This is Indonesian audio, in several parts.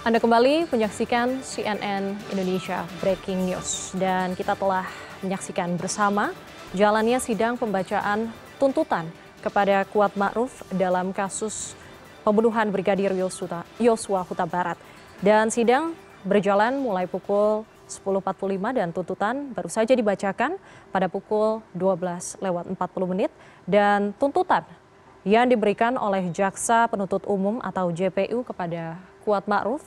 Anda kembali menyaksikan CNN Indonesia Breaking News dan kita telah menyaksikan bersama jalannya sidang pembacaan tuntutan kepada Kuat Ma'ruf dalam kasus pembunuhan Brigadir Yosua Huta Barat. Dan sidang berjalan mulai pukul 10.45 dan tuntutan baru saja dibacakan pada pukul 12:40 dan tuntutan yang diberikan oleh Jaksa Penuntut Umum atau JPU kepada Kuat Ma'ruf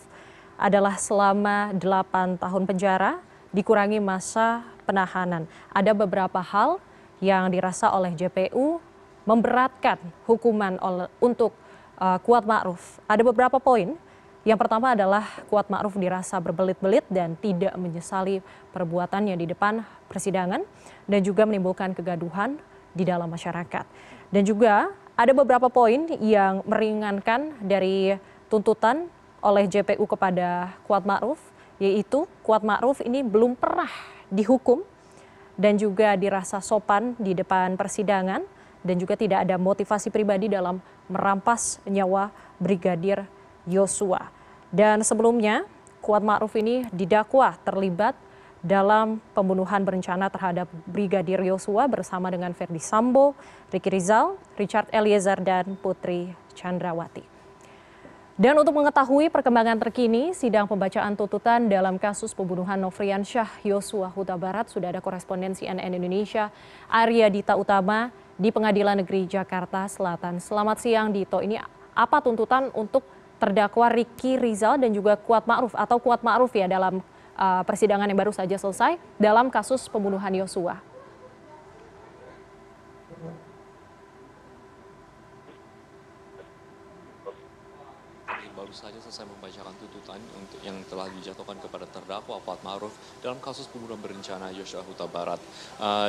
adalah selama 8 tahun penjara dikurangi masa penahanan. Ada beberapa hal yang dirasa oleh JPU memberatkan hukuman untuk Kuat Ma'ruf. Ada beberapa poin. Yang pertama adalah Kuat Ma'ruf dirasa berbelit-belit dan tidak menyesali perbuatannya di depan persidangan dan juga menimbulkan kegaduhan di dalam masyarakat. Dan juga ada beberapa poin yang meringankan dari tuntutan oleh JPU kepada Kuat Ma'ruf, yaitu Kuat Ma'ruf ini belum pernah dihukum dan juga dirasa sopan di depan persidangan dan juga tidak ada motivasi pribadi dalam merampas nyawa Brigadir Yosua. Dan sebelumnya Kuat Ma'ruf ini didakwa terlibat dalam pembunuhan berencana terhadap Brigadir Yosua bersama dengan Ferdy Sambo, Ricky Rizal, Richard Eliezer, dan Putri Chandrawati. Dan untuk mengetahui perkembangan terkini sidang pembacaan tuntutan dalam kasus pembunuhan Nofriansyah Yosua Huta Barat sudah ada koresponden CNN Indonesia Arya Dita Utama di Pengadilan Negeri Jakarta Selatan. Selamat siang Dito, ini apa tuntutan untuk terdakwa Ricky Rizal dan juga Kuat Ma'ruf atau Kuat Ma'ruf ya dalam persidangan yang baru saja selesai dalam kasus pembunuhan Yosua? Baru saja selesai membacakan tuntutan yang telah dijatuhkan kepada terdakwa Kuat Ma'ruf dalam kasus pembunuhan berencana Yosua Huta Barat.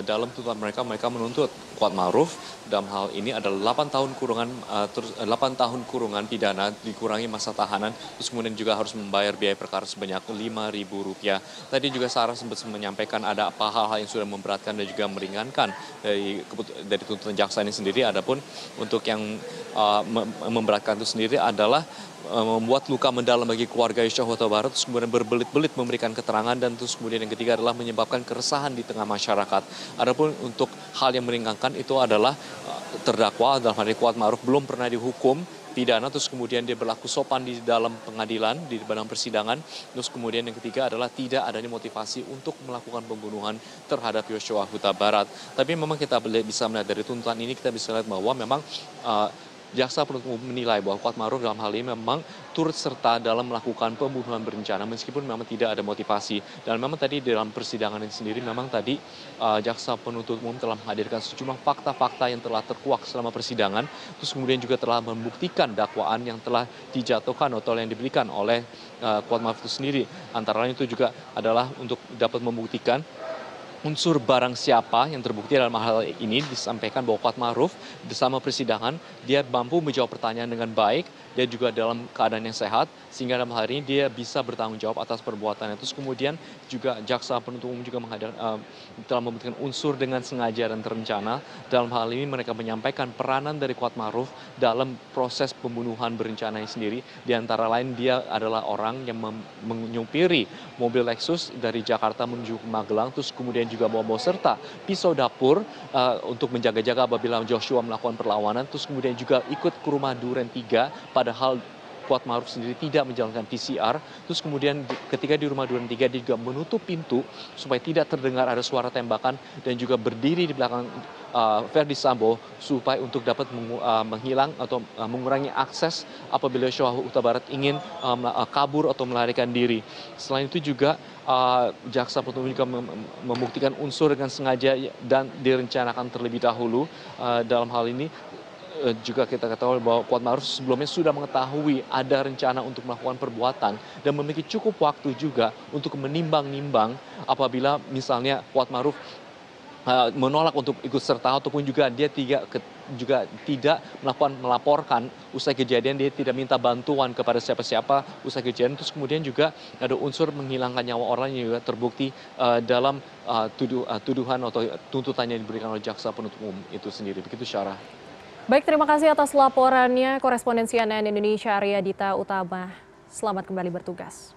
Dalam tuntutan mereka menuntut Kuat Ma'ruf dalam hal ini adalah 8 tahun kurungan pidana dikurangi masa tahanan, terus kemudian juga harus membayar biaya perkara sebanyak Rp5.000. Tadi juga Sarah sempat menyampaikan ada apa hal-hal yang sudah memberatkan dan juga meringankan dari tuntutan jaksa ini sendiri. Adapun untuk yang memberatkan itu sendiri adalah membuat luka mendalam bagi keluarga Yosua Huta Barat, terus kemudian berbelit-belit memberikan keterangan, dan terus kemudian yang ketiga adalah menyebabkan keresahan di tengah masyarakat. Adapun untuk hal yang meringankan itu adalah terdakwa dalam hal ini Kuat Ma'ruf belum pernah dihukum pidana, terus kemudian dia berlaku sopan di dalam pengadilan, di dalam persidangan. Terus kemudian yang ketiga adalah tidak adanya motivasi untuk melakukan pembunuhan terhadap Yosua Huta Barat. Tapi memang kita bisa melihat dari tuntutan ini, kita bisa lihat bahwa memang Jaksa Penuntut Umum menilai bahwa Kuat Ma'ruf dalam hal ini memang turut serta dalam melakukan pembunuhan berencana meskipun memang tidak ada motivasi. Dan memang tadi dalam persidangan ini sendiri memang tadi Jaksa Penuntut Umum telah menghadirkan sejumlah fakta-fakta yang telah terkuak selama persidangan, terus kemudian juga telah membuktikan dakwaan yang telah dijatuhkan atau yang diberikan oleh Kuat Ma'ruf itu sendiri. Antara lain itu juga adalah untuk dapat membuktikan unsur barang siapa yang terbukti dalam hal ini. Disampaikan bahwa Kuat Ma'ruf bersama persidangan dia mampu menjawab pertanyaan dengan baik dan juga dalam keadaan yang sehat, sehingga dalam hal ini dia bisa bertanggung jawab atas perbuatannya. Terus kemudian juga Jaksa Penuntut Umum juga telah membuktikan unsur dengan sengaja dan terencana. Dalam hal ini mereka menyampaikan peranan dari Kuat Ma'ruf dalam proses pembunuhan berencana ini sendiri. Di antara lain dia adalah orang yang menyupiri mobil Lexus dari Jakarta menuju ke Magelang, terus kemudian juga membawa serta pisau dapur untuk menjaga-jaga apabila Joshua melakukan perlawanan, terus kemudian juga ikut ke rumah Duren 3 padahal Kuat Ma'ruf sendiri tidak menjalankan PCR. Terus kemudian ketika di rumah Duren 3 dia juga menutup pintu supaya tidak terdengar ada suara tembakan dan juga berdiri di belakang Ferdy Sambo supaya untuk dapat menghilang atau mengurangi akses apabila Yosua Huta Barat ingin kabur atau melarikan diri. Selain itu juga Jaksa Penuntut Umum juga membuktikan unsur dengan sengaja dan direncanakan terlebih dahulu. Dalam hal ini juga kita ketahui bahwa Kuat Ma'ruf sebelumnya sudah mengetahui ada rencana untuk melakukan perbuatan dan memiliki cukup waktu juga untuk menimbang-nimbang apabila misalnya Kuat Ma'ruf menolak untuk ikut serta ataupun juga dia juga tidak melaporkan usai kejadian, dia tidak minta bantuan kepada siapa-siapa usai kejadian. Terus kemudian juga ada unsur menghilangkan nyawa orang yang juga terbukti dalam tuduhan atau tuntutannya yang diberikan oleh Jaksa Penuntut Umum itu sendiri. Begitu Syarah. Baik, terima kasih atas laporannya koresponden CNN Indonesia Arya Dita Utama. Selamat kembali bertugas.